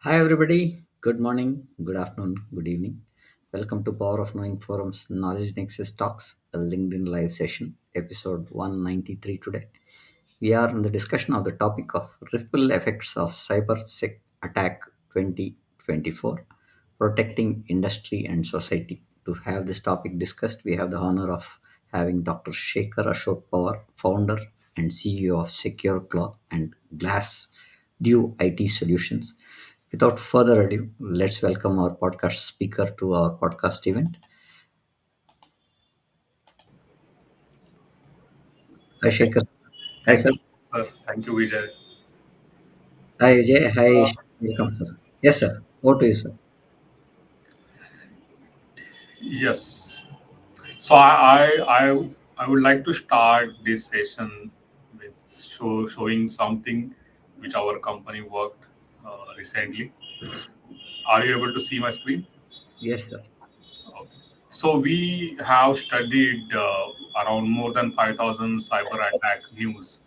Hi, everybody. Good morning, good afternoon, good evening. Welcome to Power of Knowing Forum's Knowledge Nexus Talks, a LinkedIn live session, episode 193 today. We are in the discussion of the topic of ripple effects of attack 2024, protecting industry and society. To have this topic discussed, we have the honor of having Dr. Shekhar Ashok Pawar, founder and CEO of SecureClaw and GlassDew IT Solutions. Without further ado, let's welcome our podcast speaker to our podcast event. Hi, Shekhar. Hi, Thank sir. you, sir. Thank you, Vijay. Hi, Vijay. Hi, Uh, welcome, sir. Yes, sir. Over to you, sir. yes. So I would like to start this session with showing something which our company worked recently. So, are you able to see my screen? Yes, sir. Okay. So we have studied around more than 5,000 cyber attack news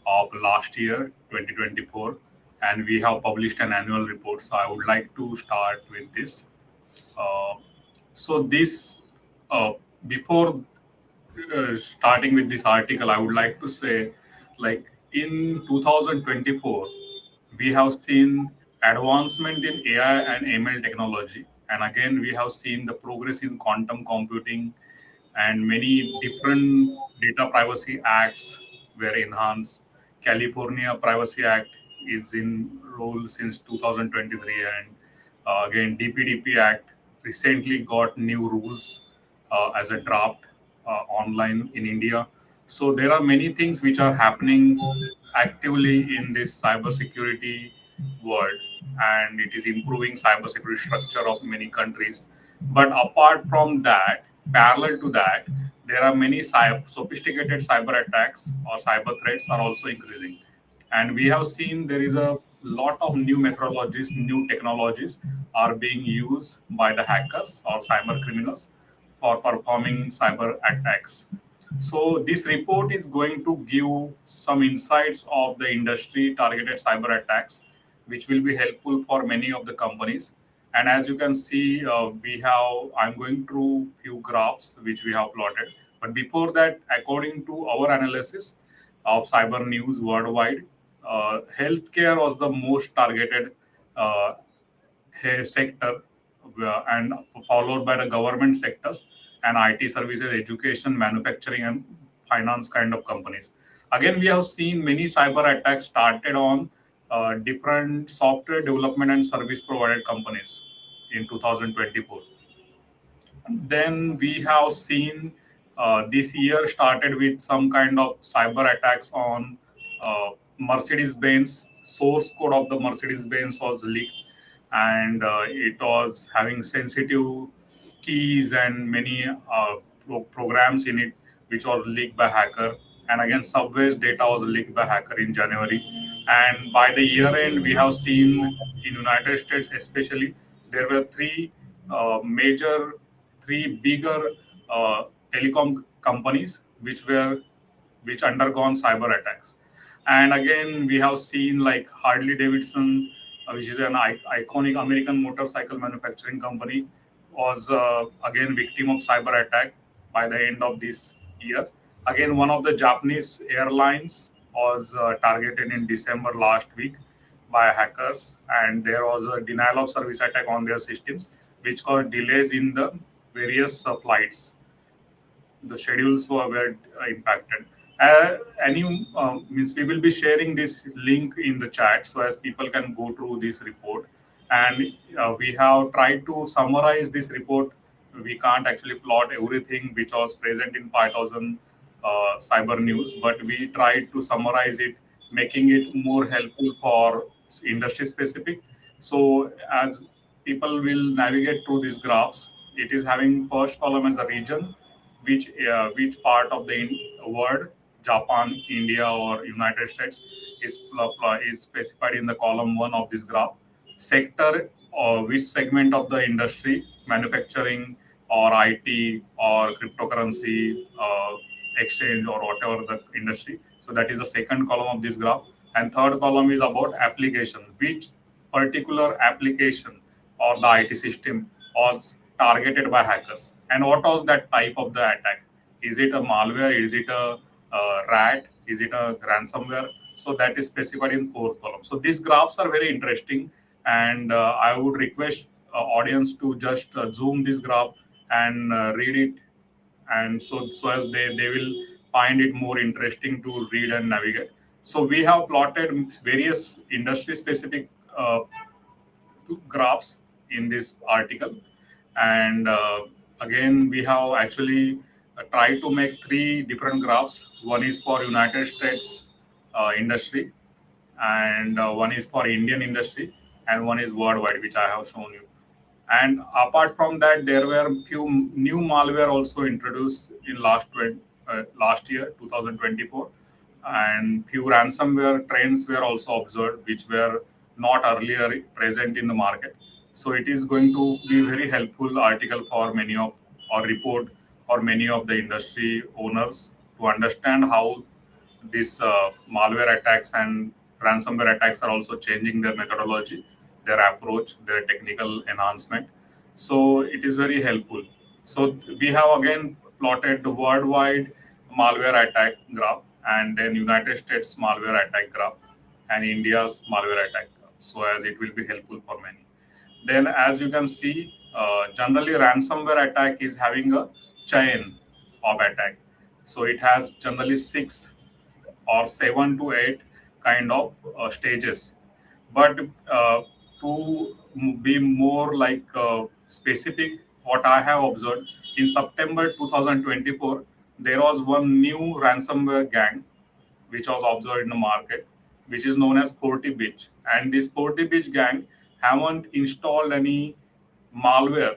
of last year, 2024, and we have published an annual report. So I would like to start with this. Uh, so this uh, before starting with this article, I would like to say, like in 2024, we have seen advancement in AI and ML technology, and again we have seen the progress in quantum computing, and many different data privacy acts were enhanced. California Privacy Act is in role since 2023, and again DPDP Act recently got new rules as a draft online in India. So there are many things which are happening actively in this cybersecurity world, and it is improving cybersecurity structure of many countries. But apart from that, parallel to that, there are many sophisticated cyber attacks or cyber threats are also increasing, and we have seen there is a lot of new methodologies, new technologies are being used by the hackers or cyber criminals for performing cyber attacks. So this report is going to give some insights of the industry targeted cyber attacks, which will be helpful for many of the companies. And as you can see, I'm going through few graphs which we have plotted. But before that, according to our analysis of cyber news worldwide, healthcare was the most targeted uh, sector, and followed by the government sectors and IT services, education, manufacturing, and finance kind of companies. Again, we have seen many cyber attacks started on different software development and service provided companies in 2024. Then we have seen this year started with some kind of cyber attacks on Mercedes-Benz. Source code of the Mercedes-Benz was leaked, and it was having sensitive keys and many programs in it, which were leaked by hacker. And again, Subway's data was leaked by hacker in January. And by the year end, we have seen in United States, especially, there were three bigger uh, telecom companies which undergone cyber attacks. And again, we have seen like Harley Davidson, which is an iconic American motorcycle manufacturing company, was again victim of cyber attack by the end of this year. Again, one of the Japanese airlines was targeted in December last week by hackers, and there was a denial of service attack on their systems, which caused delays in the various flights. The schedules were impacted. Any means we will be sharing this link in the chat so as people can go through this report. And we have tried to summarize this report. We can't actually plot everything which was present in 5,000 cyber news, but we tried to summarize it, making it more helpful for industry specific. So as people will navigate through these graphs, it is having first column as a region, which part of the world, Japan, India, or United States, is specified in the column one of this graph. Sector, or which segment of the industry, manufacturing or IT or cryptocurrency, exchange or whatever the industry. So that is the second column of this graph. And third column is about application, which particular application or the IT system was targeted by hackers. And what was that type of the attack? Is it a malware? Is it a rat? Is it a ransomware? So that is specified in fourth column. So these graphs are very interesting, and I would request audience to just zoom this graph and read it, and so as they will find it more interesting to read and navigate. So we have plotted various industry specific graphs in this article, and again we have actually tried to make three different graphs. One is for United States industry, and one is for Indian industry, and one is worldwide, which I have shown you. And apart from that, there were few new malware also introduced in last year, 2024, and few ransomware trends were also observed, which were not earlier present in the market. So it is going to be very helpful article for many of, or report for many of the industry owners to understand how these malware attacks and ransomware attacks are also changing their methodology, their approach, their technical enhancement. So it is very helpful. So we have again plotted the worldwide malware attack graph, and then United States malware attack graph, and India's malware attack graph. So as it will be helpful for many. Then, as you can see, generally ransomware attack is having a chain of attack. So it has generally 6 or 7 to 8 kind of stages. But to be more like specific, what I have observed in September 2024, there was one new ransomware gang which was observed in the market, which is known as 40 Beach. And this 40 Beach gang haven't installed any malware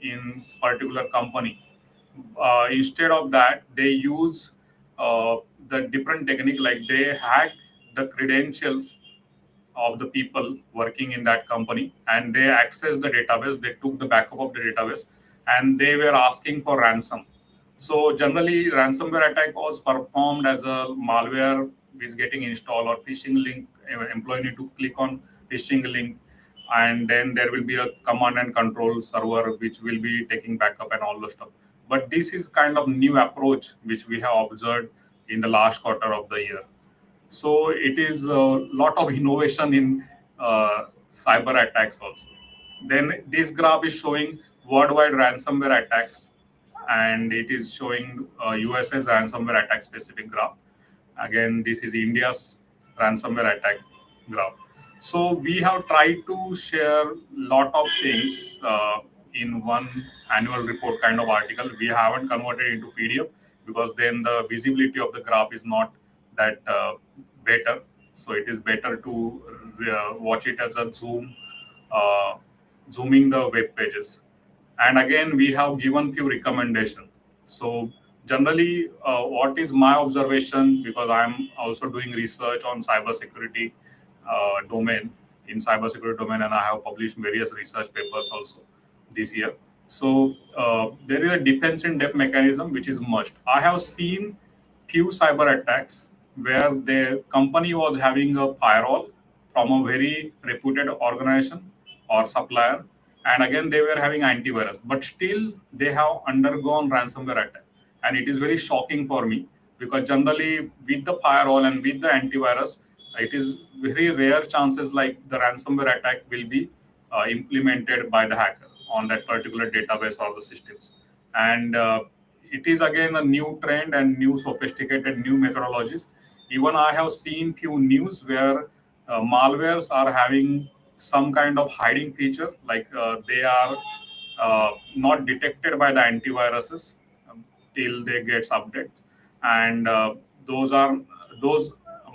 in particular company. Instead of that, they use uh, the different technique, like they hack the credentials of the people working in that company, and they access the database, they took the backup of the database, and they were asking for ransom. So generally ransomware attack was performed as a malware is getting installed, or phishing link, employee need to click on phishing link, and then there will be a command and control server which will be taking backup and all the stuff. But this is kind of new approach which we have observed in the last quarter of the year. So it is a lot of innovation in cyber attacks also. Then this graph is showing worldwide ransomware attacks, and it is showing US's ransomware attack specific graph. Again, this is India's ransomware attack graph. So we have tried to share lot of things in one annual report kind of article. We haven't converted into PDF because then the visibility of the graph is not that better. So it is better to watch it as a uh, zooming the web pages. And again, we have given few recommendation. So generally, what is my observation, because I'm also doing research on cybersecurity domain, in cybersecurity domain, and I have published various research papers also this year. So there is a defense in depth mechanism which is must. I have seen few cyber attacks where the company was having a firewall from a very reputed organization or supplier, and again they were having antivirus, but still they have undergone ransomware attack. And it is very shocking for me, because generally with the firewall and with the antivirus, it is very rare chances like the ransomware attack will be implemented by the hacker on that particular database or the systems. And it is again a new trend and new sophisticated new methodologies. Even I have seen few news where malwares are having some kind of hiding feature, like they are not detected by the antiviruses till they gets updates, and those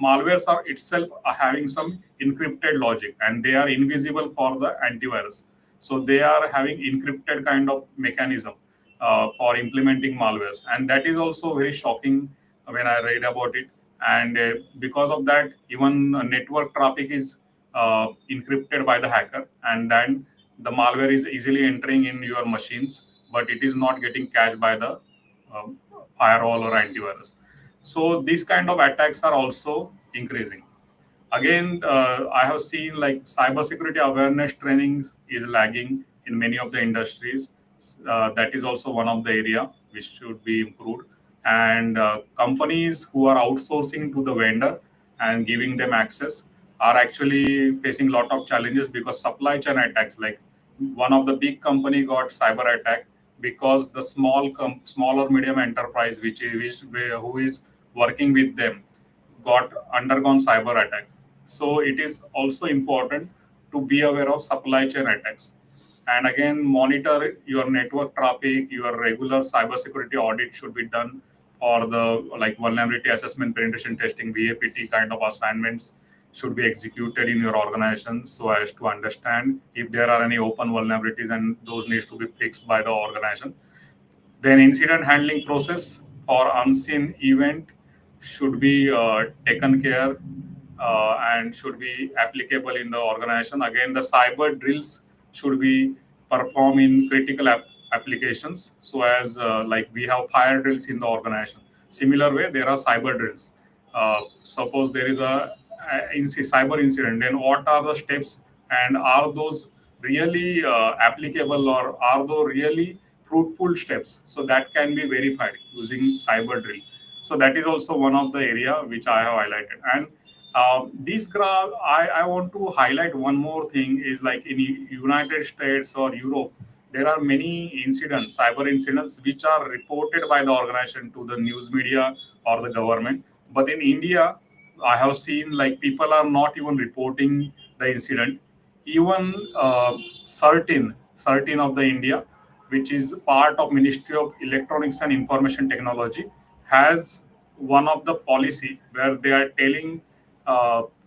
malwares are itself are having some encrypted logic, and they are invisible for the antivirus. So they are having encrypted kind of mechanism for implementing malwares, and that is also very shocking when I read about it. And because of that, even network traffic is encrypted by the hacker, and then the malware is easily entering in your machines, but it is not getting catched by the um, firewall or antivirus. So these kind of attacks are also increasing. Again, I have seen like cybersecurity awareness trainings is lagging in many of the industries. That is also one of the area which should be improved. And companies who are outsourcing to the vendor and giving them access are actually facing a lot of challenges because supply chain attacks. Like one of the big company got cyber attack because the small or medium enterprise who is working with them got undergone cyber attack. So it is also important to be aware of supply chain attacks. And again, monitor your network traffic. Your regular cybersecurity audit should be done for the like vulnerability assessment, penetration testing, VAPT kind of assignments should be executed in your organization so as to understand if there are any open vulnerabilities and those needs to be fixed by the organization. Then incident handling process for unseen event should be taken care and should be applicable in the organization. Again, the cyber drills should be performed in critical applications. So as like we have fire drills in the organization. Similar way, there are cyber drills. Suppose there is cyber incident, then what are the steps and are those really applicable or are those really fruitful steps? So that can be verified using cyber drill. So that is also one of the area which I have highlighted. And this graph, I want to highlight one more thing is like in United States or Europe, there are many incidents, cyber incidents, which are reported by the organization to the news media or the government. But in India, I have seen like people are not even reporting the incident. Even certain of the India, which is part of Ministry of Electronics and Information Technology, has one of the policy where they are telling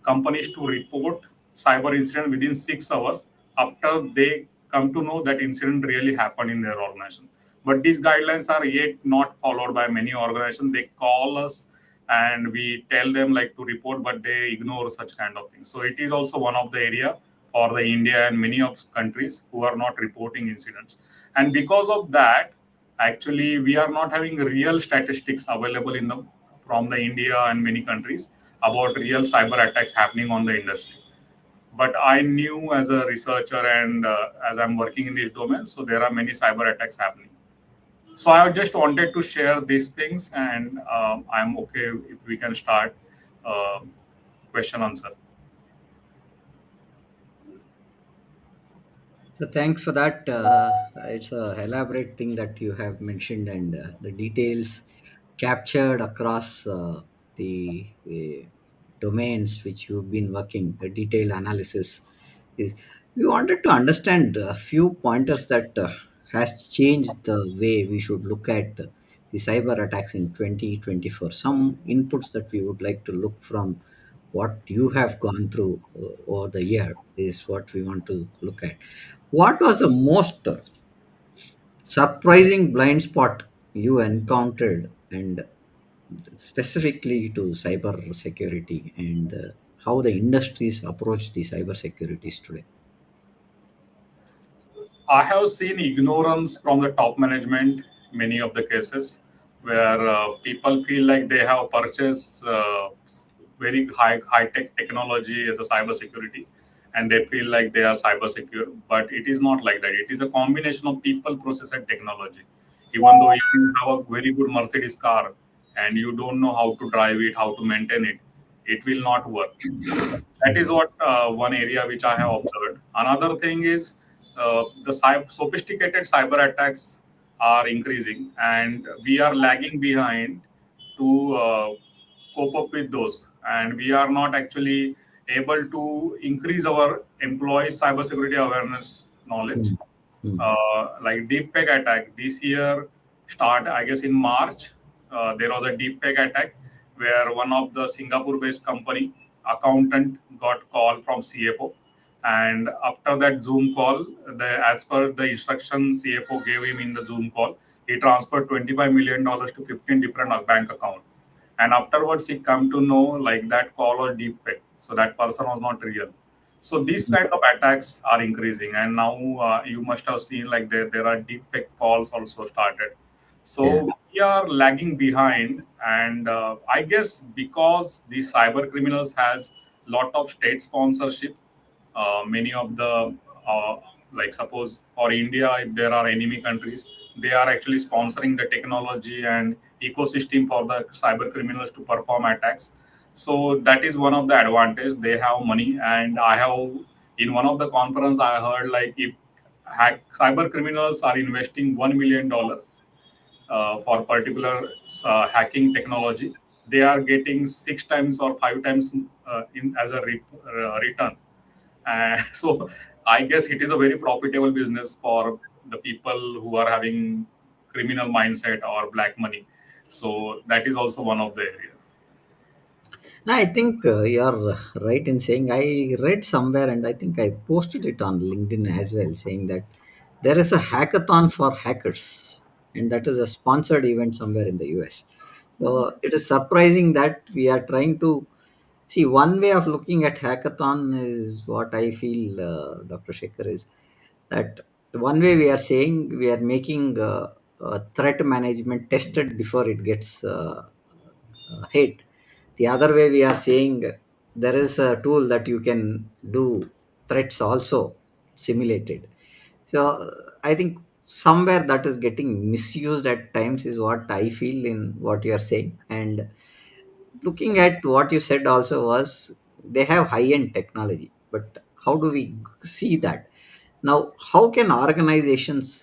companies to report cyber incident within 6 hours after they come to know that incident really happened in their organization. But these guidelines are yet not followed by many organizations. They call us and we tell them like to report, but they ignore such kind of things. So it is also one of the area for the India and many of countries who are not reporting incidents. And because of that, actually we are not having real statistics available in the from the India and many countries about real cyber attacks happening on the industry. But I knew as a researcher and as I'm working in this domain, so there are many cyber attacks happening. So I just wanted to share these things, and I'm okay if we can start uh, question answer. So thanks for that. It's a elaborate thing that you have mentioned, and the details captured across the domains which you've been working. The detailed analysis is. We wanted to understand a few pointers that has changed the way we should look at the cyber attacks in 2024. Some inputs that we would like to look from what you have gone through over the year is what we want to look at. What was the most surprising blind spot you encountered, and specifically to cyber security, and how the industries approach the cyber securities today? I have seen ignorance from the top management, many of the cases where people feel like they have purchased very high tech technology as a cyber security, and they feel like they are cyber secure. But it is not like that. It is a combination of people, process, and technology. Even though if you have a very good Mercedes car and you don't know how to drive it, how to maintain it, it will not work. That is what one area which I have observed. Another thing is the sophisticated cyber attacks are increasing, and we are lagging behind to cope up with those. And we are not actually able to increase our employees' cybersecurity awareness knowledge. Hmm. Hmm. Like deep fake attack this year start, I guess in March. There was a deep fake attack where one of the Singapore based company accountant got call from CFO, and after that Zoom call, as per the instruction CFO gave him in the Zoom call, he transferred $25 million to 15 different bank account. And afterwards he come to know like that call was deep fake, so that person was not real. So these kind of attacks are increasing, and now you must have seen like there are deep fake calls also started. Yeah. So we are lagging behind, and I guess because the cyber criminals has lot of state sponsorship. Many of the uh, like suppose for India, if there are enemy countries, they are actually sponsoring the technology and ecosystem for the cyber criminals to perform attacks. So that is one of the advantage. They have money, and I have in one of the conference I heard like if cyber criminals are investing $1 million for particular hacking technology, they are getting 6 times or 5 times in as a return. And so I guess it is a very profitable business for the people who are having criminal mindset or black money. So that is also one of the area. No, I think you're right in saying I read somewhere and I think I posted it on LinkedIn as well, saying that there is a hackathon for hackers, and that is a sponsored event somewhere in the US. So it is surprising that we are trying to see one way of looking at hackathon is what I feel, Dr. Shekhar, is that one way we are saying we are making threat management tested before it gets hit. The other way we are saying there is a tool that you can do threats also simulated. So I think somewhere that is getting misused at times is what I feel in what you are saying. And looking at what you said also was they have high end technology, but how do we see that? Now, how can organizations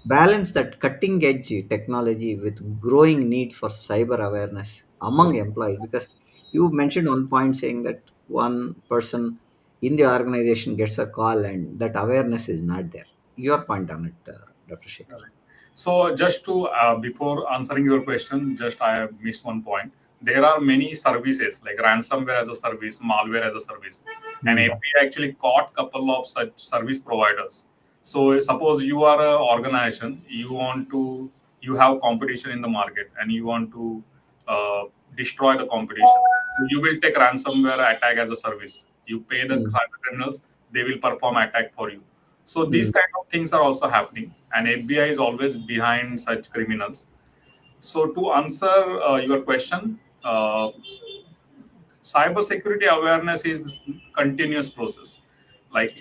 balance that cutting edge technology with growing need for cyber awareness among employees? Because you mentioned one point saying that one person in the organization gets a call and that awareness is not there. Your point on it, Dr. Shekhar. Correct. So just to before answering your question, just I have missed one point. There are many services like ransomware as a service, malware as a service, and Hmm. API actually caught couple of such service providers. So suppose you are an organization, you have competition in the market, and you want to uh, destroy the competition. So you will take ransomware attack as a service. You pay the Hmm. cyber criminals, they will perform attack for you. So these Hmm. kind of things are also happening, and FBI is always behind such criminals. So to answer your question, cybersecurity awareness is continuous process. Like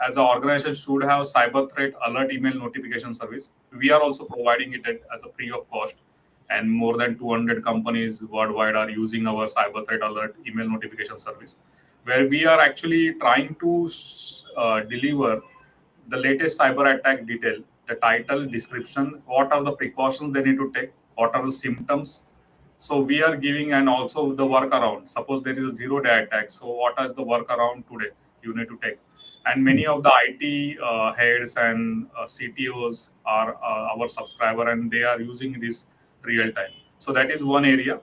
as an organization should have cyber threat alert email notification service. We are also providing it as a free of cost, and more than 200 companies worldwide are using our cyber threat alert email notification service, where we are actually trying to deliver the latest cyber attack detail, the title, description, what are the precautions they need to take, what are the symptoms. So we are giving, and also the workaround. Suppose there is a zero-day attack, so what is the workaround today you need to take? And many of the IT heads and CTOs are our subscriber, and they are using this real time. So that is one area.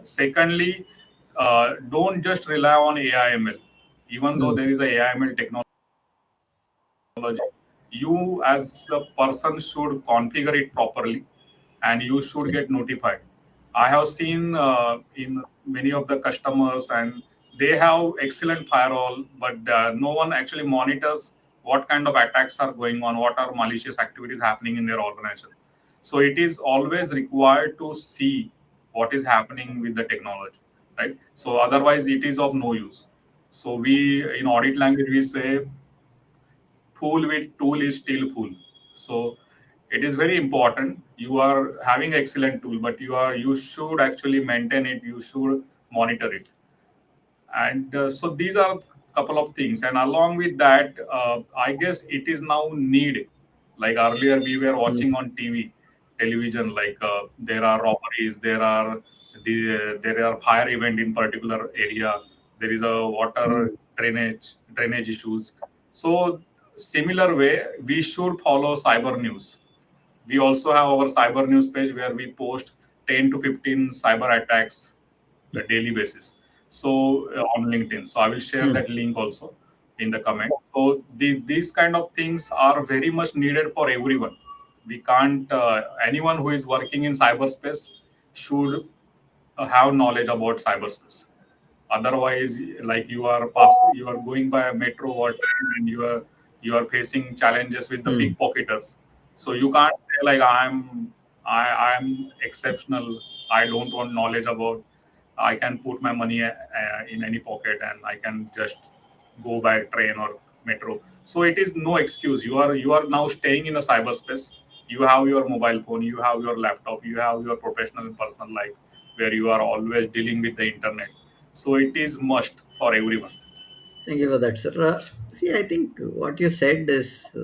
Secondly, don't just rely on AIML. Even though Hmm. there is a AIML technology, you as a person should configure it properly, and you should Yeah. get notified. I have seen in many of the customers, and they have excellent firewall, but no one actually monitors what kind of attacks are going on, what are malicious activities happening in their organization. So it is always required to see what is happening with the technology, right? So otherwise it is of no use. So we, in audit language, we say fool with tool is still fool. So it is very important. You are having excellent tool, but you should actually maintain it. You should monitor it. And so these are a couple of things. And along with that, I guess it is now need. Like earlier, we were Hmm. watching on television. Like there are robberies, there are fire event in particular area. There is a water Hmm. drainage issues. So similar way, we should follow cyber news. We also have our cyber news page where we post 10 to 15 cyber attacks Yeah. a daily basis. So on LinkedIn. So I will share Hmm. that link also in the comment. So these kind of things are very much needed for everyone. We can't, anyone who is working in cyberspace should have knowledge about cyberspace. Otherwise, like you are going by a metro or train, and you are facing challenges with the Hmm. pickpocketers. So you can't say like I'm exceptional. I don't want knowledge about. I can put my money in any pocket and I can just go by train or metro. So it is no excuse. You are now staying in a cyberspace. You have your mobile phone, you have your laptop, you have your professional and personal life where you are always dealing with the internet. So it is must for everyone. Thank you for that, sir. See, I think what you said is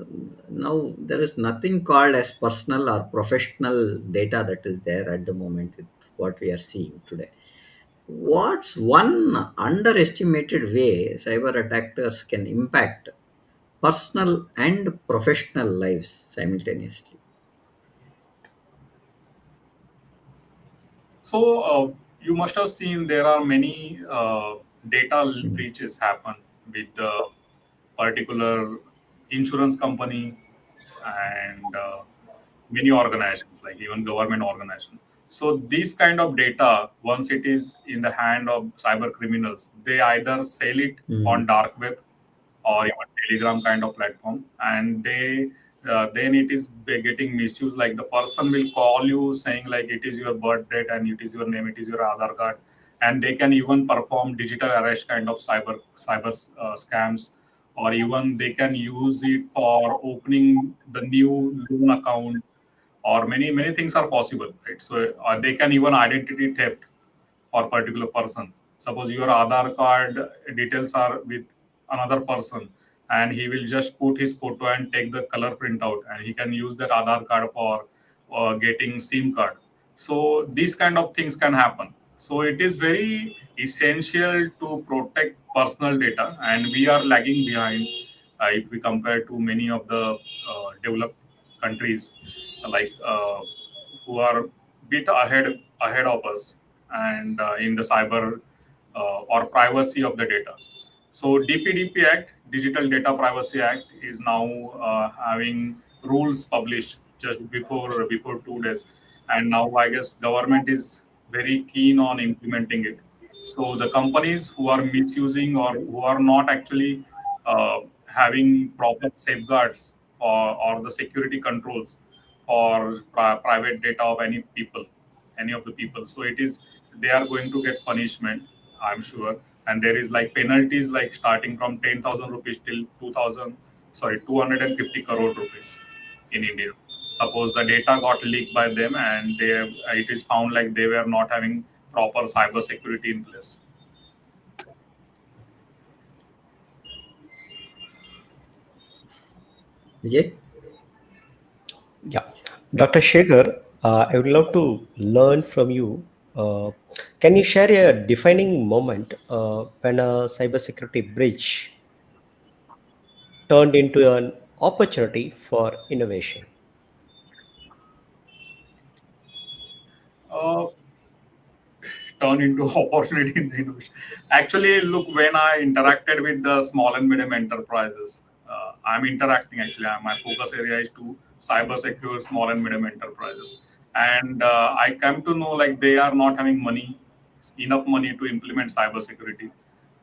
now there is nothing called as personal or professional data that is there at the moment with what we are seeing today. What's one underestimated way cyber attackers can impact personal and professional lives simultaneously? So you must have seen there are many data Mm. breaches happen with the particular insurance company and many organizations, like even government organizations. So this kind of data, once it is in the hand of cyber criminals, they either sell it Mm. on dark web or even Telegram kind of platform, and they then it is getting misused. Like the person will call you saying like it is your birth date and it is your name, it is your Aadhaar card, and they can even perform digital arrest kind of cyber scams, or even they can use it for opening the new loan account, or many things are possible, right? So they can even identity theft for particular person. Suppose your Aadhaar card details are with another person, and he will just put his photo and take the color printout, and he can use that Aadhaar card for getting SIM card. So these kind of things can happen. So it is very essential to protect personal data, and we are lagging behind if we compare to many of the developed countries, like who are bit ahead of us, and in the cyber or privacy of the data. So DPDP Act, Digital Data Privacy Act, is now having rules published just before 2 days, and now I guess government is very keen on implementing it. So the companies who are misusing or who are not actually having proper safeguards or the security controls for private data of any of the people. So it is they are going to get punishment, I'm sure, and there is like penalties like starting from 10,000 rupees till 2,000, sorry, 250 crore rupees in India. Suppose the data got leaked by them and it is found like they were not having proper cyber security in place. Vijay? Yeah. Dr. Shekhar, I would love to learn from you. Can you share a defining moment when a cybersecurity breach turned into an opportunity for innovation? Uh, Turn into opportunity in the innovation. Actually, look, when I interacted with the small and medium enterprises, I'm interacting actually. My focus area is to cyber secure small and medium enterprises, and I come to know like they are not having enough money to implement cyber security.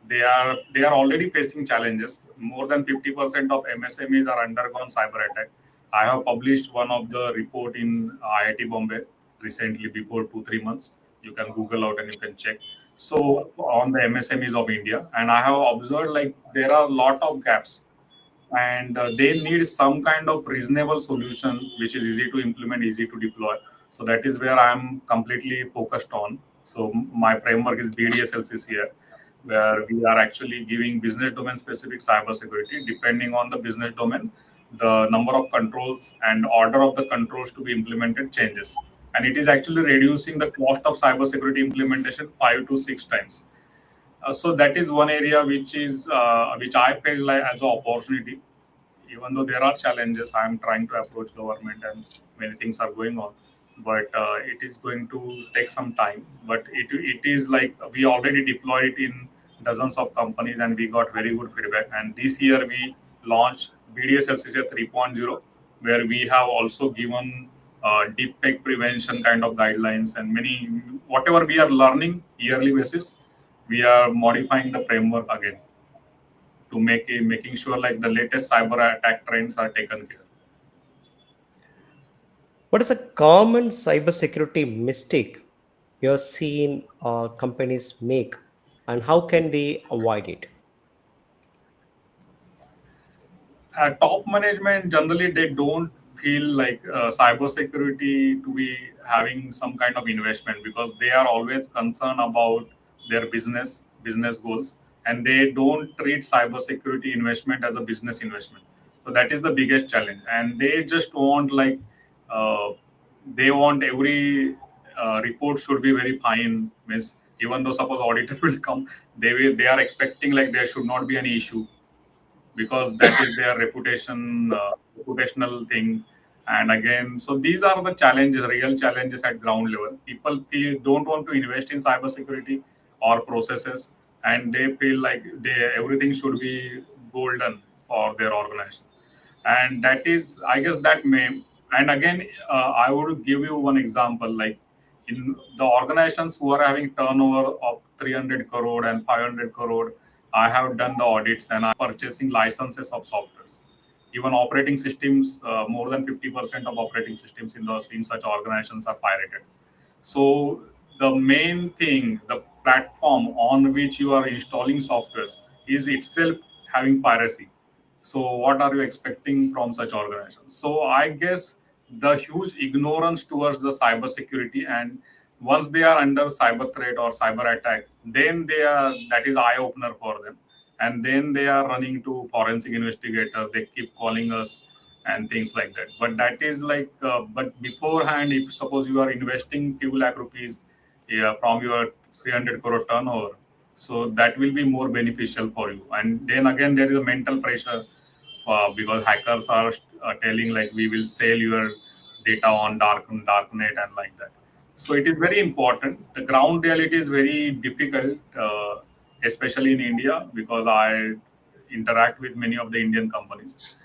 They are already facing challenges. More than 50% of MSMEs are undergone cyber attack. I have published one of the report in IIT Bombay recently, before 2 3 months. You can Google out and you can check. So on the MSMEs of India, and I have observed like there are a lot of gaps, and they need some kind of reasonable solution which is easy to implement, easy to deploy. So that is where I am completely focused on. So my framework is BDSLCs here, where we are actually giving business domain specific cyber security. Depending on the business domain, the number of controls and order of the controls to be implemented changes, and it is actually reducing the cost of cyber security implementation 5 to 6 times. So that is one area which I felt like as an opportunity. Even though there are challenges, I am trying to approach government and many things are going on, but it is going to take some time. But it is like we already deployed it in dozens of companies and we got very good feedback. And this year we launched BDSLCC 3.0, where we have also given deep tech prevention kind of guidelines, and many whatever we are learning yearly basis, we are modifying the framework again to making sure like the latest cyber attack trends are taken care. What is a common cybersecurity mistake you have seen companies make, and how can they avoid it? Top management generally they don't feel like cybersecurity to be having some kind of investment, because they are always concerned about their business goals, and they don't treat cybersecurity investment as a business investment. So that is the biggest challenge, and they just want like uh, they want every report should be very fine. Means even though suppose auditor will come, they are expecting like there should not be any issue, because that is their reputational thing. And again, so these are the challenges, real challenges at ground level. People don't want to invest in cybersecurity or processes, and they feel like everything should be golden for their organization. And that is, I guess, that may. And again, I would give you one example, like in the organizations who are having turnover of 300 crore and 500 crore, I have done the audits and I purchasing licenses of softwares. Even operating systems, more than 50% of operating systems in such organizations are pirated. So the main thing, the platform on which you are installing softwares is itself having piracy. So what are you expecting from such organizations? So I guess the huge ignorance towards the cybersecurity, and once they are under cyber threat or cyber attack, then they are, that is eye opener for them, and then they are running to forensic investigator. They keep calling us and things like that. But that is like, but beforehand, if suppose you are investing few lakh rupees, yeah, from your 300 crore turnover, so that will be more beneficial for you. And then again, there is a mental pressure, because hackers are telling like we will sell your data on darknet and like that. So it is very important. The ground reality is very difficult, especially in India, because I interact with many of the Indian companies,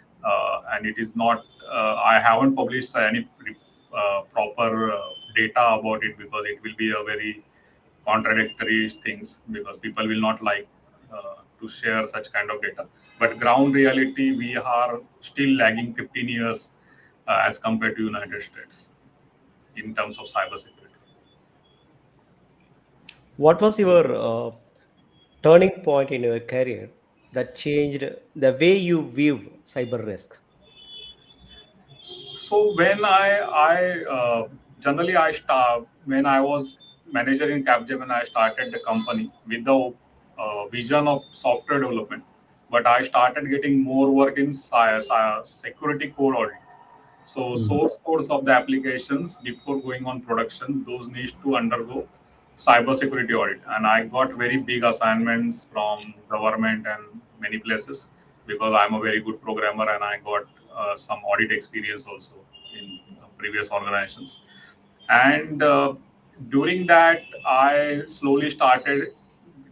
and it is not. I haven't published any proper data about it, because it will be a very contradictory things, because people will not like to share such kind of data. But ground reality, we are still lagging 15 years as compared to United States in terms of cybersecurity. What was your turning point in your career that changed the way you view cyber risk? So when generally I start when I was manager in Capgemini, when I started the company with the vision of software development, but I started getting more work in security code audit. So Mhm. source codes of the applications before going on production, those needs to undergo cybersecurity audit. And I got very big assignments from government and many places, because I'm a very good programmer, and I got some audit experience also in previous organizations. And during that, I slowly started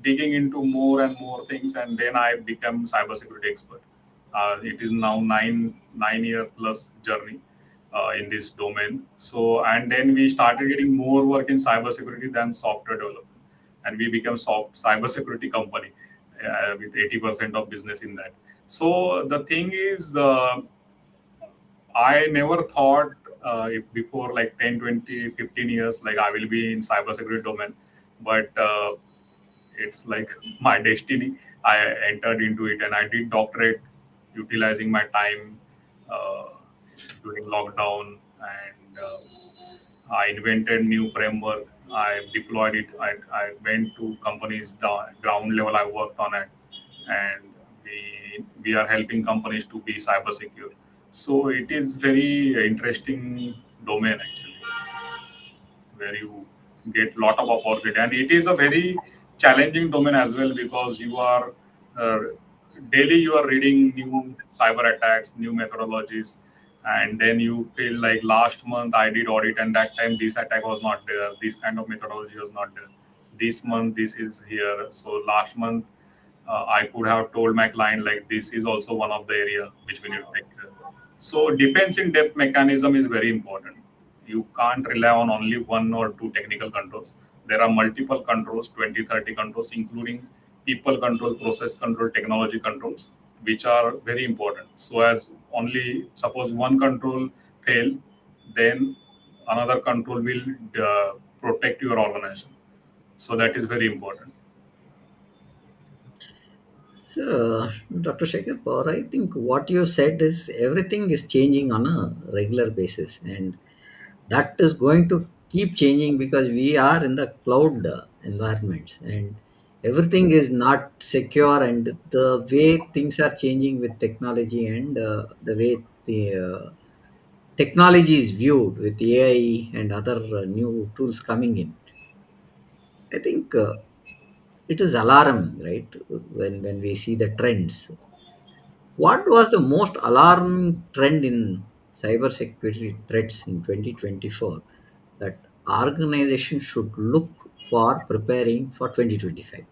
digging into more and more things, and then I became cybersecurity expert. It is now nine year plus journey in this domain. So, and then we started getting more work in cybersecurity than software development, and we became cybersecurity company with 80% of business in that. So the thing is, I never thought if before like 10, 20, 15 years, like I will be in cybersecurity domain. But it's like my destiny. I entered into it, and I did doctorate utilizing my time uh, during lockdown. And I invented new framework. I deployed it. I went to companies down, ground level. I worked on it, and we are helping companies to be cyber secure. So it is very interesting domain actually, where you get lot of opportunity, and it is a very challenging domain as well, because you are uh, daily you are reading new cyber attacks, new methodologies, and then you feel like last month I did audit, and that time this attack was not there, this kind of methodology was not there. This month this is here, so last month I could have told my client like this is also one of the area which we need to take care. So defense in depth mechanism is very important. You can't rely on only one or two technical controls. There are multiple controls, 20, 30 controls, including people control, process control, technology controls, which are very important. So as only suppose one control fail, then another control will protect your organization. So that is very important. So, Dr. Shekhar Pawar, I think what you said is everything is changing on a regular basis, and that is going to keep changing because we are in the cloud environments, and everything is not secure. And the way things are changing with technology, and the way the technology is viewed with AI and other new tools coming in, I think it is alarming, right? When we see the trends. What was the most alarming trend in cybersecurity threats in 2024 that organizations should look for preparing for 2025,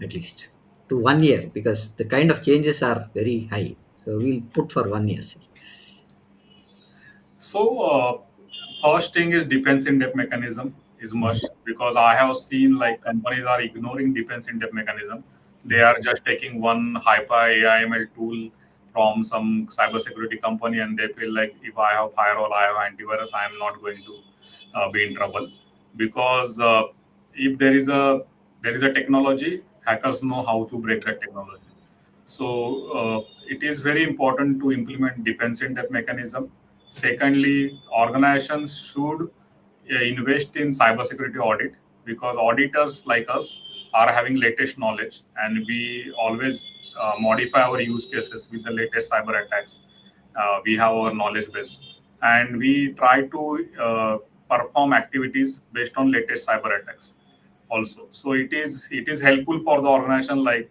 at least to 1 year, because the kind of changes are very high. So we'll put for 1 year, sir. So, first thing is defense in depth mechanism is must, because I have seen like companies are ignoring defense in depth mechanism. They are just taking one hyper AIML tool from some cybersecurity company, and they feel like if I have firewall, I have antivirus, I am not going to be in trouble. Because if there is a technology, hackers know how to break that technology. So it is very important to implement defense in depth mechanism. Secondly, organizations should invest in cybersecurity audit, because auditors like us are having latest knowledge, and we always modify our use cases with the latest cyber attacks. We have our knowledge base, and we try to perform activities based on latest cyber attacks also. So it is helpful for the organization, like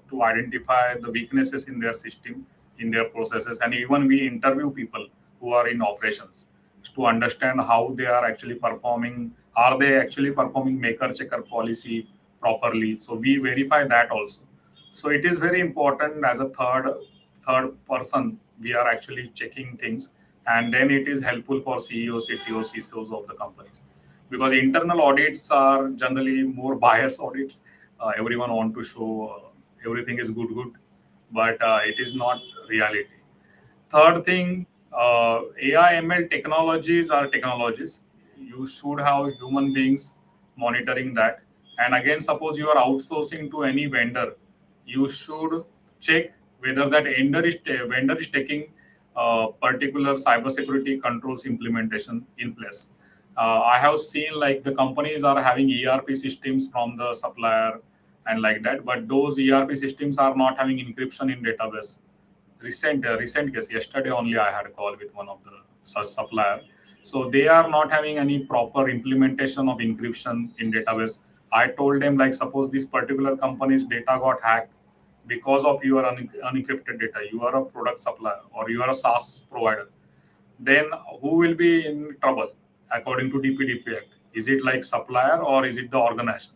to identify the weaknesses in their system, in their processes, and even we interview people who are in operations to understand how they are actually performing. Are they actually performing maker checker policy properly? So we verify that also. So it is very important as a third person. We are actually checking things, and then it is helpful for CEOs, CTOs, CISOs of the companies, because internal audits are generally more biased audits. Everyone want to show everything is good, but it is not reality. Third thing, AI ML technologies are technologies. You should have human beings monitoring that. And again, suppose you are outsourcing to any vendor, you should check whether that vendor is taking particular cybersecurity controls implementation in place. I have seen like the companies are having ERP systems from the supplier and like that, but those ERP systems are not having encryption in database. Recent case, yesterday only I had a call with one of the such supplier. So they are not having any proper implementation of encryption in database. I told them, like, suppose this particular company's data got hacked because of your unencrypted data, you are a product supplier or you are a SaaS provider, then who will be in trouble according to DPDP Act? Is it like supplier or is it the organization?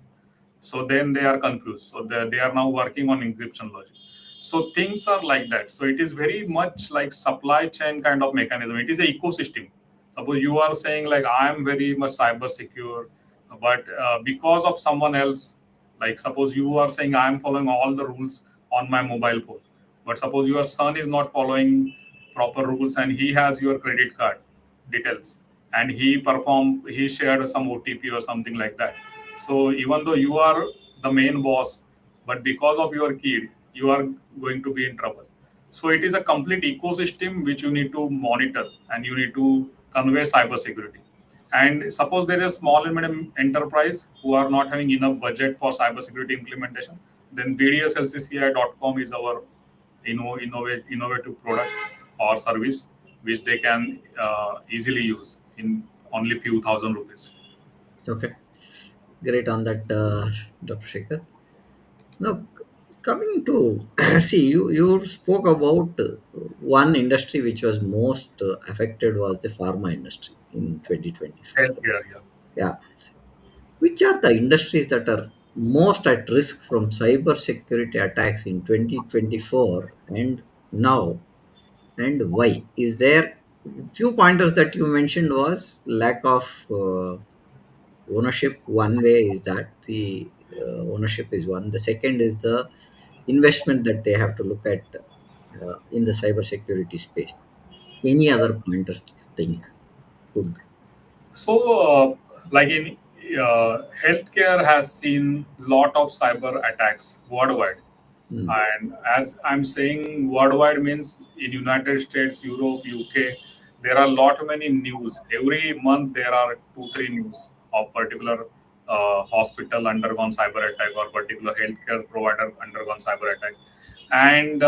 So then they are confused. So they are now working on encryption logic. So things are like that. So it is very much like supply chain kind of mechanism. It is an ecosystem. Suppose you are saying like I am very much cyber secure, but because of someone else, like suppose you are saying I am following all the rules on my mobile phone, but suppose your son is not following proper rules and he has your credit card details, and he shared some OTP or something like that. So even though you are the main boss, but because of your kid, you are going to be in trouble. So it is a complete ecosystem which you need to monitor, and you need to convey cybersecurity. And suppose there is small and medium enterprise who are not having enough budget for cybersecurity implementation, then bdslcci.com is our innovative product or service which they can easily use in only few thousand rupees. Okay, great on that, Dr. Shekhar. Now, coming to see, you spoke about one industry which was most affected was the pharma industry in 2024. Healthcare, yeah. Yeah, which are the industries that are most at risk from cyber security attacks in 2024 and now, and why? Is there few pointers that you mentioned was lack of ownership. One way is that the ownership is one. The second is the investment that they have to look at in the cybersecurity space. Any other pointers you think could? So, like healthcare has seen lot of cyber attacks worldwide. Mm. And as I'm saying, worldwide means in United States, Europe, UK, there are lot many news. Every month there are two, three news of particular hospital undergone cyber attack or particular healthcare provider undergone cyber attack. And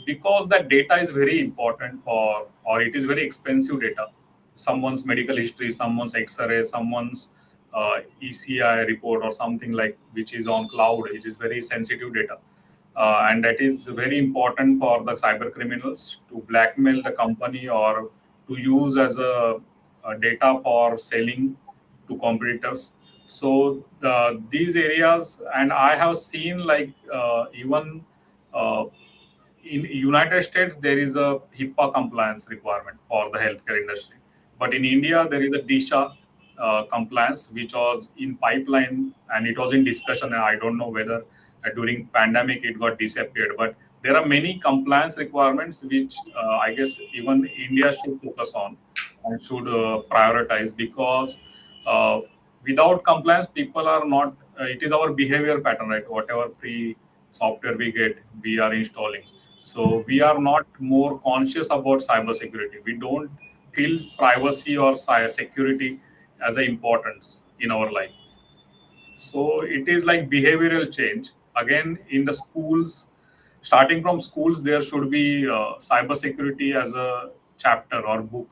because that data is very important for, or it is very expensive data, someone's medical history, someone's X-ray, someone's ECI report or something like which is on cloud, which is very sensitive data, and that is very important for the cyber criminals to blackmail the company or to use as a data for selling to competitors. So these areas, and I have seen like even uh, in United States there is a HIPAA compliance requirement for the healthcare industry, but in India there is a DISHA compliance which was in pipeline and it was in discussion. And I don't know whether during pandemic it got disappeared, but there are many compliance requirements which I guess even India should focus on and should prioritize because uh, without compliance people are not. It is our behavior pattern, right? Whatever pre software we get, we are installing, so we are not more conscious about cybersecurity. We don't feel privacy or security as an importance in our life. So it is like behavioral change. Again, in the schools, starting from schools, there should be cybersecurity as a chapter or book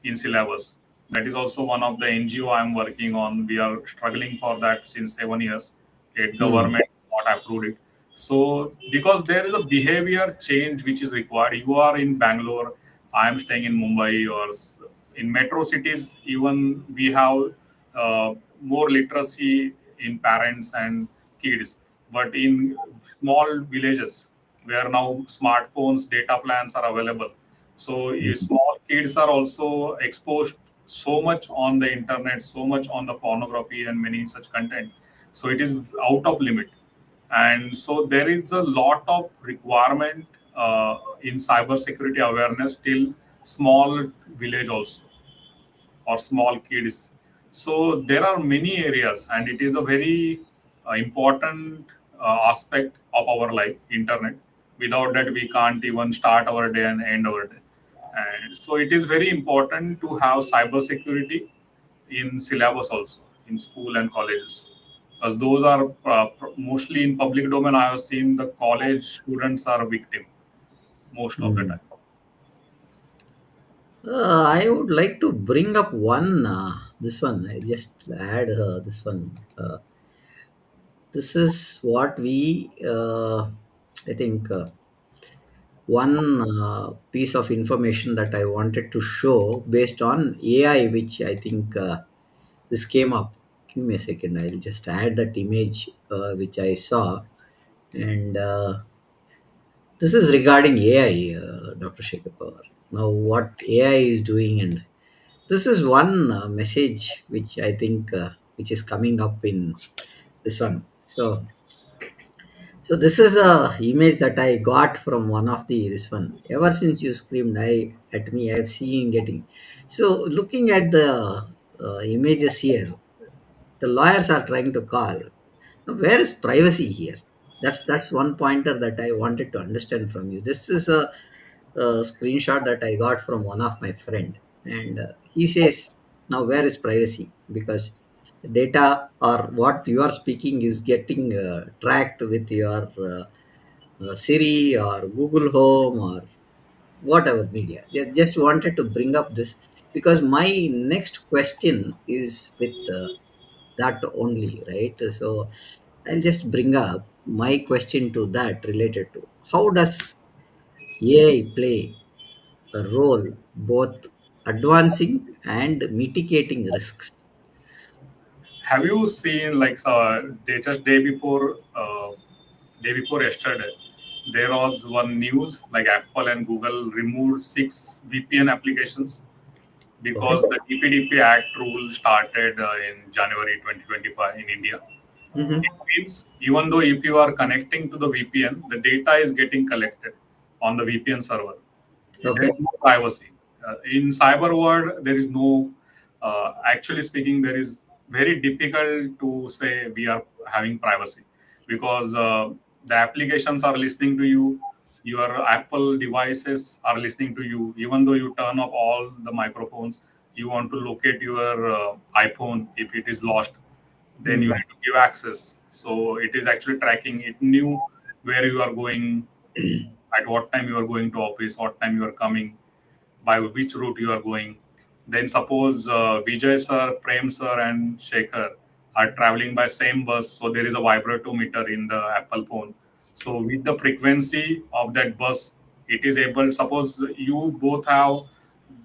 in syllabus. That is also one of the NGO I'm working on. We are struggling for that since 7 years. State Mm. government not approved it. So because there is a behavior change which is required. You are in Bangalore, I am staying in Mumbai or in metro cities. Even we have more literacy in parents and kids, but in small villages where now smartphones, data plans are available, so small kids are also exposed so much on the internet, so much on the pornography and many such content. So it is out of limit, and so there is a lot of requirement in cyber security awareness till small village also or small kids. So there are many areas, and it is a very important aspect of our life, internet. Without that, we can't even start our day and end our day. And so it is very important to have cyber security in syllabus also in school and colleges, because those are mostly in public domain. I have seen the college students are victim most of the Mhm. time. I would like to bring up one, this one. I just add this one. This is what I think, one piece of information that I wanted to show based on AI, which I think this came up. Give me a second. I'll just add that image which I saw. And this is regarding AI, Dr. Shekhar Pawar. Now, what AI is doing, and this is one message which I think which is coming up in this one. So this is a image that I got from one of the this one. Ever since you screamed I at me, I've seen getting. So looking at the images here, the lawyers are trying to call. Now, where is privacy here? That's one pointer that I wanted to understand from you. This is a screenshot that I got from one of my friend, and he says, "Now where is privacy? Because data or what you are speaking is getting tracked with your Siri or Google Home or whatever media." Just wanted to bring up this because my next question is with that only, right? So I'll just bring up my question to that related to how does AI play a role both advancing and mitigating risks? Have you seen like just day before yesterday, there was one news like Apple and Google removed 6 VPN applications because Okay. the DPDP Act rule started in January 2025 in India. Mm-hmm. It means even though if you are connecting to the VPN, the data is getting collected on the VPN server. There is Okay. no privacy. In cyber world, there is no, actually speaking, there is very difficult to say we are having privacy, because the applications are listening to you, your Apple devices are listening to you. Even though you turn off all the microphones, you want to locate your iPhone if it is lost, then you Mm. need to give access. So it is actually tracking. It knew where you are going, at what time you are going to office, what time you are coming, by which route you are going. Then suppose Vijay sir, Prem sir, and Shekhar are traveling by same bus, so there is a vibratometer in the Apple phone. So with the frequency of that bus, it is able. Suppose you both have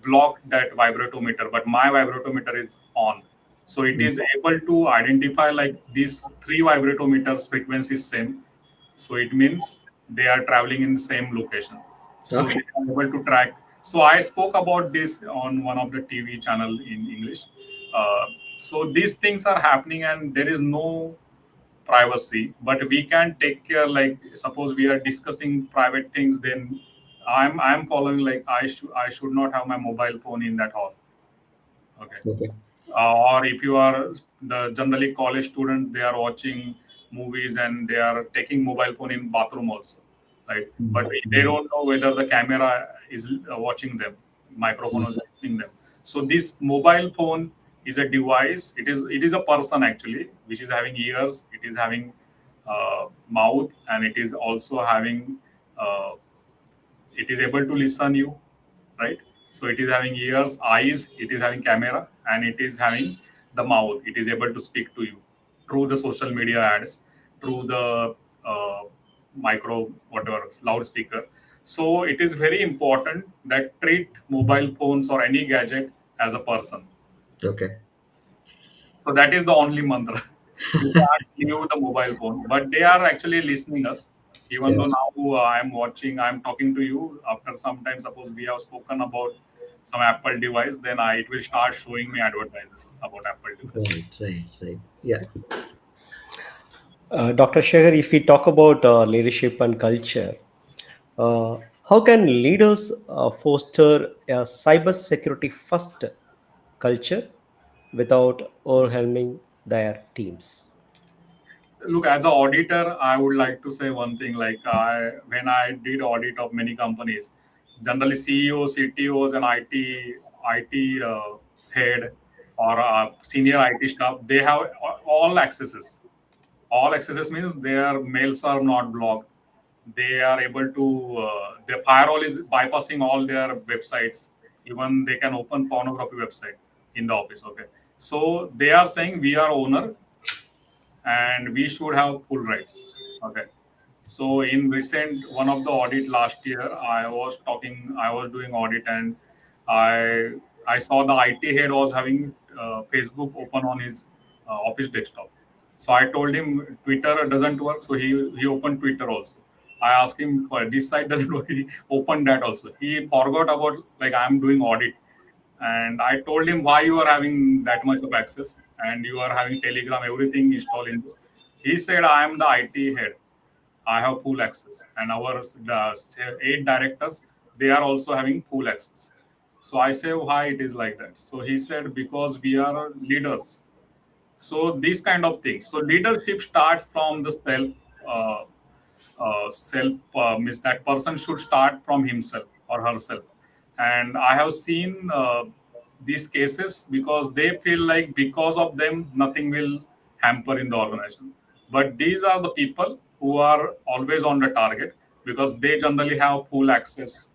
blocked that vibratometer, but my vibratometer is on. So it Mm. is able to identify like these three vibratometers frequency is same, so it means they are traveling in same location. So Okay. they are able to track. So I spoke about this on one of the TV channel in English. Uh, so these things are happening, and there is no privacy. But we can take care. Like suppose we are discussing private things, then I'm following like I should not have my mobile phone in that hall. Okay. Okay. Or if you are the generally college student, they are watching movies and they are taking mobile phone in bathroom also, right? But Mm. they Mm. don't know whether the camera is watching them, microphone is listening them. So this mobile phone is a device. It is a person actually, which is having ears, it is having mouth, and it is also having uh, it is able to listen you, right? So it is having ears, eyes, it is having camera, and it is having the mouth. It is able to speak to you through the social media ads, through the uh, micro whatever loudspeaker. So it is very important that treat mobile phones or any gadget as a person. Okay. So that is the only mantra. You can't leave the mobile phone, but they are actually listening us. Even though Yes. now I'm watching, I'm talking to you. After some time, suppose we have spoken about some Apple device, then it will start showing me advertises about Apple device. Right. Right. Right. Yeah. Dr. Shekhar, if we talk about leadership and culture, how can leaders foster a cybersecurity first culture without overwhelming their teams? Look, as an auditor, I would like to say one thing. Like when I did audit of many companies, generally CEOs, CTOs, and IT head or senior IT staff, they have all accesses. All accesses means their mails are not blocked. They are able to their firewall is bypassing all their websites. Even they can open pornography website in the office. Okay, so they are saying we are owner and we should have full rights. Okay. So in recent one of the audit last year, I was doing audit, and I I saw the IT head was having Facebook open on his office desktop. So I told him Twitter doesn't work, so he opened Twitter also. I asked him this site doesn't work. He opened that also. He forgot about like I'm doing audit, and I told him why you are having that much of access and you are having Telegram, everything installed in this. He said, I am the IT head. I have full access. And our say, 8 directors, they are also having full access. So I say, why it is like that? So he said, because we are leaders. So these kind of things. So leadership starts from the uh, self means that person should start from himself or herself. And I have seen these cases because they feel like because of them nothing will hamper in the organization, but these are the people who are always on the target because they generally have full access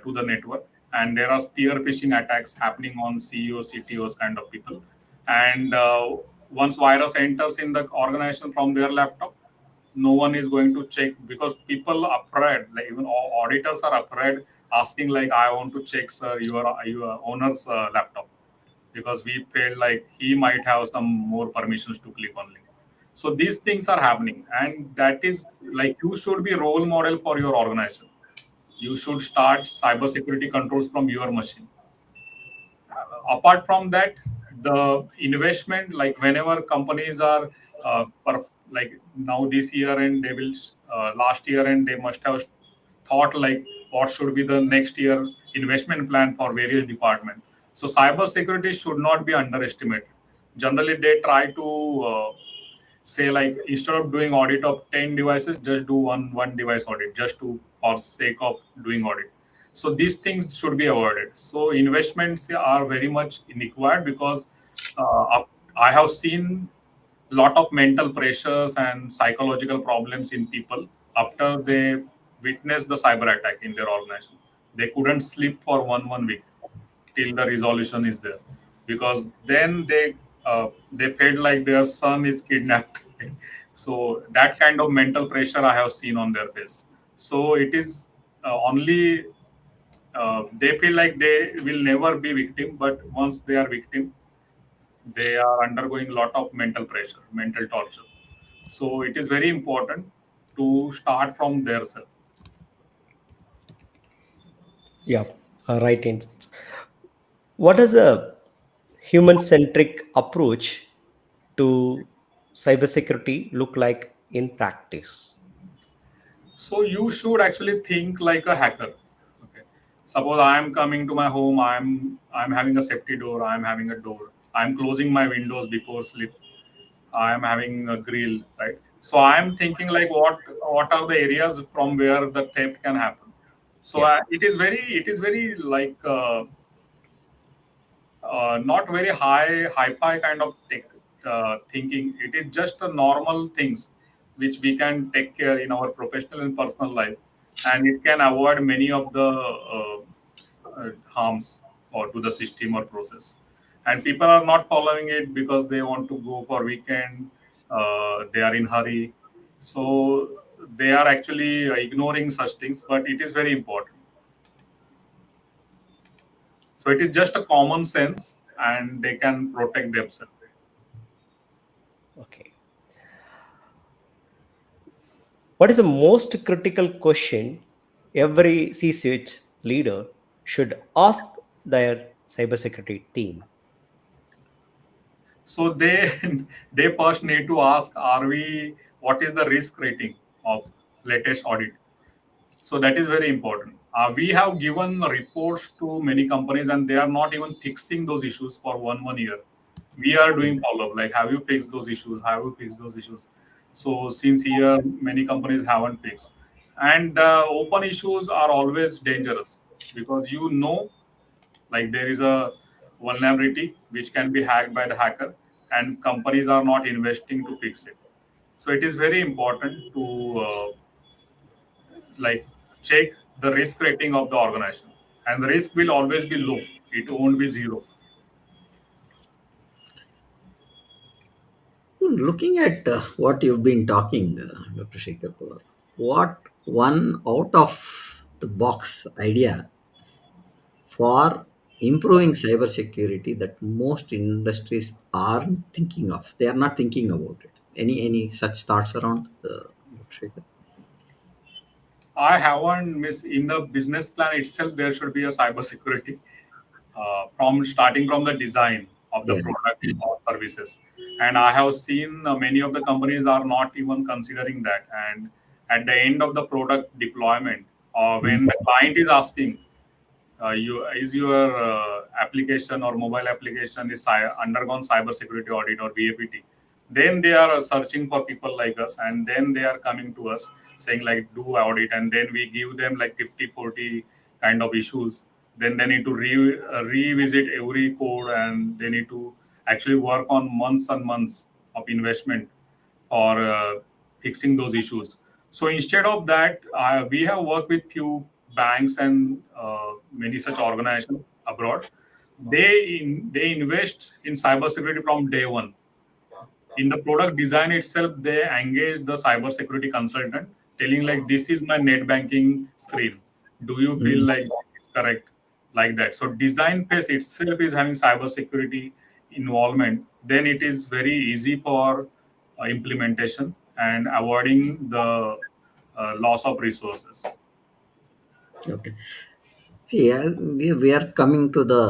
to the network, and there are spear phishing attacks happening on CEOs, CTOs kind of people. And once virus enters in the organization from their laptop, no one is going to check because people are afraid, like even auditors are afraid asking like I want to check sir your owner's laptop, because we felt like he might have some more permissions to click on link. So these things are happening, and that is like you should be role model for your organization. You should start cybersecurity controls from your machine. Apart from that, the investment, like whenever companies are like now this year and they will last year and they must have thought like what should be the next year investment plan for various departments. So cyber security should not be underestimated. Generally, they try to say like instead of doing audit of 10 devices, just do one device audit just to for sake of doing audit. So these things should be avoided. So investments are very much required because I have seen lot of mental pressures and psychological problems in people after they witnessed the cyber attack in their organization. They couldn't sleep for one week till the resolution is there, because then they felt like their son is kidnapped. So that kind of mental pressure I have seen on their face. So it is only they feel like they will never be victim, but once they are victim, they are undergoing a lot of mental pressure, mental torture. So it is very important to start from their self. Yeah, right. What is a human-centric approach to cybersecurity look like in practice? So you should actually think like a hacker. Okay. Suppose I am coming to my home, I'm having a safety door, I'm having a door, I'm closing my windows before sleep, I am having a grill, right? So I am thinking like what are the areas from where the theft can happen. So Yes. it is very like not very hi-fi kind of tech, thinking. It is just a normal things which we can take care in our professional and personal life, and it can avoid many of the harms or to the system or process. And people are not following it because they want to go for weekend. They are in hurry, so they are actually ignoring such things. But it is very important. So it is just a common sense, and they can protect themselves. Okay. What is the most critical question every C-suite leader should ask their cybersecurity team? So they they first need to ask, are we what is the risk rating of latest audit? So that is very important. We have given reports to many companies, and they are not even fixing those issues for one year. We are doing follow up, like have you fixed those issues? Have you fixed those issues? So since here many companies haven't fixed, and open issues are always dangerous, because like there is a vulnerability which can be hacked by the hacker, and companies are not investing to fix it. So it is very important to like check the risk rating of the organization, and the risk will always be low, it won't be zero. Looking at what you've been talking, Dr. Shekhar Pawar, what one out of the box idea for improving cybersecurity that most industries aren't thinking of? They are not thinking about it. Any such thoughts around, Dr. Shekhar? I haven't miss in the business plan itself, there should be a cyber security from starting from the design of the Yeah. product or services. And I have seen many of the companies are not even considering that. And at the end of the product deployment, when the client is asking, is your application or mobile application is undergone cybersecurity audit or VAPT, then they are searching for people like us, and then they are coming to us saying like do audit, and then we give them like 50-40 kind of issues. Then they need to revisit every code, and they need to actually work on months and months of investment for fixing those issues. So instead of that, we have worked with few banks and many such organizations abroad. They invest in cybersecurity from day one. In the product design itself, they engage the cybersecurity consultant, telling like this is my net banking screen. Do you feel Mm. like this is correct? Like that. So design phase itself is having cybersecurity involvement. Then it is very easy for implementation and avoiding the loss of resources. Okay. See, we are coming to the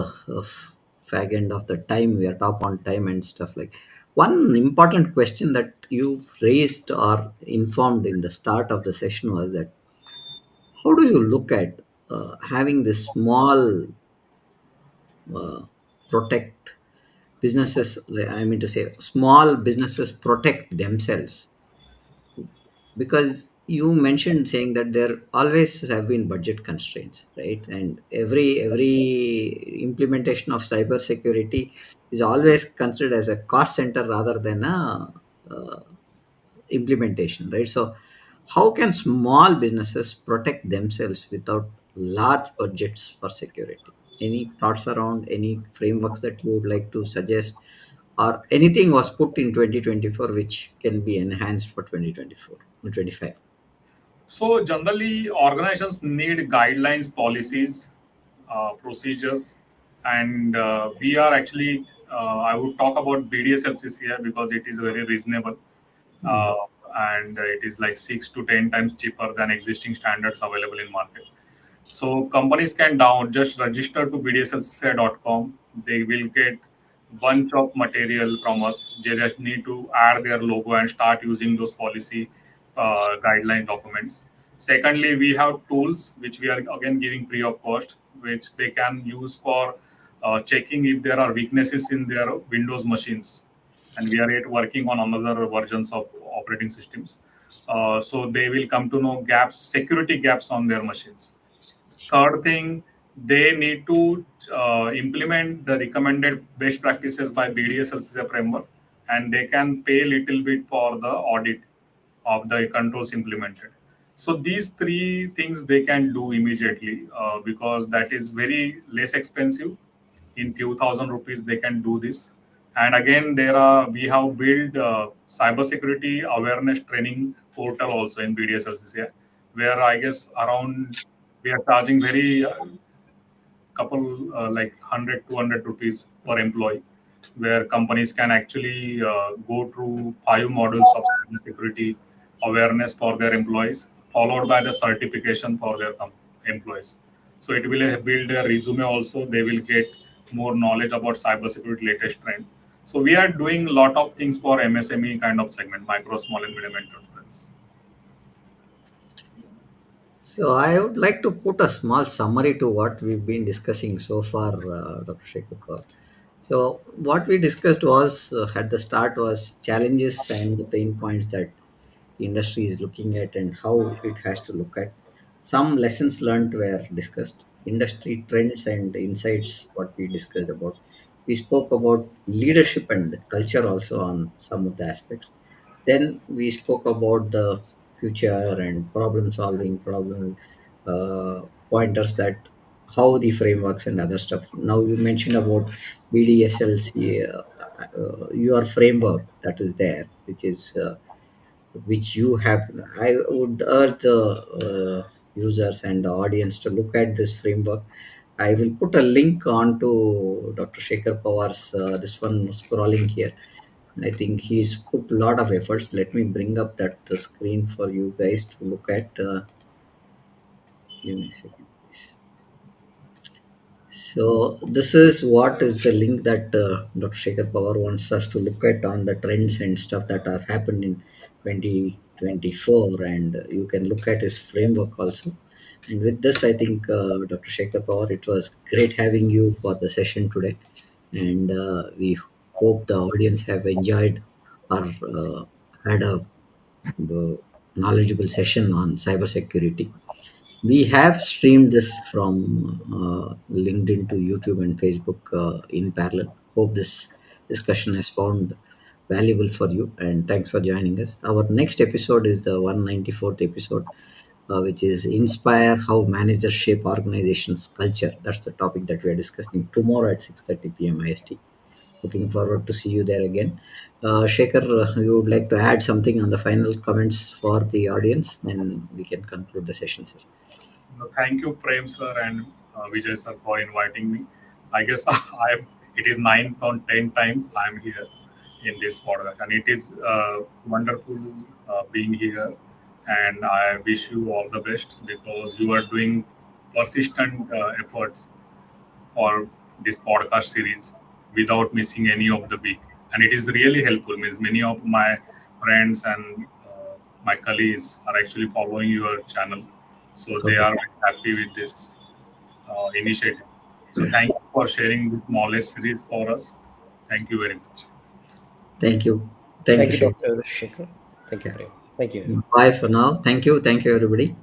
fag end of the time. We are top on time and stuff like. One important question that you've raised or informed in the start of the session was that how do you look at having this small uh, protect businesses, I mean to say, small businesses protect themselves? Because you mentioned saying that there always have been budget constraints, right? And every implementation of cyber security is always considered as a cost center rather than a uh, implementation, right? So how can small businesses protect themselves without large budgets for security? Any thoughts around any frameworks that you would like to suggest, or anything was put in 2024 which can be enhanced for 2024 or 25? So generally, organizations need guidelines, policies, procedures, and we are actually. I would talk about BDSLCC here because it is very reasonable, uh, and it is like 6 to 10 times cheaper than existing standards available in market. So companies can down just register to bdslcci.com. They will get bunch of material from us. They just need to add their logo and start using those policy guideline documents. Secondly, we have tools which we are again giving free of cost, which they can use for checking if there are weaknesses in their Windows machines. And we are yet working on another versions of operating systems. So they will come to know gaps, security gaps on their machines. Third thing, they need to implement the recommended best practices by BDS as a framework, and they can pay a little bit for the audit of the controls implemented. So these three things they can do immediately because that is very less expensive. In few thousand rupees, they can do this. And again, there are we have built cybersecurity awareness training portal also in BDS where I guess around we are charging very couple like 100 200 rupees per employee where companies can actually go through 5 modules of security awareness for their employees followed by the certification for their employees. So it will build their resume also. They will get more knowledge about cybersecurity latest trend. So we are doing a lot of things for MSME kind of segment, micro small and medium enterprise. So I would like to put a small summary to what we've been discussing so far, Dr. Shekhar. So what we discussed was at the start was challenges and the pain points that the industry is looking at and how it has to look at. Some lessons learned were discussed, industry trends and insights, what we discussed about. We spoke about leadership and culture also on some of the aspects. Then we spoke about the future and problem solving, problem pointers, that how the frameworks and other stuff. Now you mentioned about BDSLC, your framework that is there, which is which you have. I would urge the users and the audience to look at this framework. I will put a link on to Dr. Shekhar Pawar's this one scrolling here. I think he's put a lot of efforts. Let me bring up that screen for you guys to look at. Give me a second, please. So this is what is the link that Dr. Shekhar Pawar wants us to look at on the trends and stuff that are happened in 2024, and you can look at his framework also. And with this, I think Dr. Shekhar Pawar, it was great having you for the session today, and we hope the audience have enjoyed or had a the knowledgeable session on cybersecurity. We have streamed this from LinkedIn to YouTube and Facebook in parallel. Hope this discussion has found valuable for you, and thanks for joining us. Our next episode is the 194th episode, which is Inspire How Managers Shape Organizations Culture. That's the topic that we are discussing tomorrow at 6:30 p.m. IST. Looking forward to see you there again. Shekhar, you would like to add something on the final comments for the audience? Then we can conclude the session, sir. Thank you, Prem sir and Vijay sir, for inviting me. I guess it is ninth or 10th time I'm here in this podcast, and it is wonderful being here. And I wish you all the best because you are doing persistent efforts for this podcast series without missing any of the beat. And it is really helpful. Means many of my friends and my colleagues are actually following your channel, so they Okay. are very happy with this initiative. So thank you for sharing this knowledge series for us, Thank you very much. Thank you. Thank Thank you, you, Shekhar. Dr. Shekhar. Thank you, Yeah. Prem. Thank you, Yeah. everyone. Bye for now. Thank you. Thank you, everybody.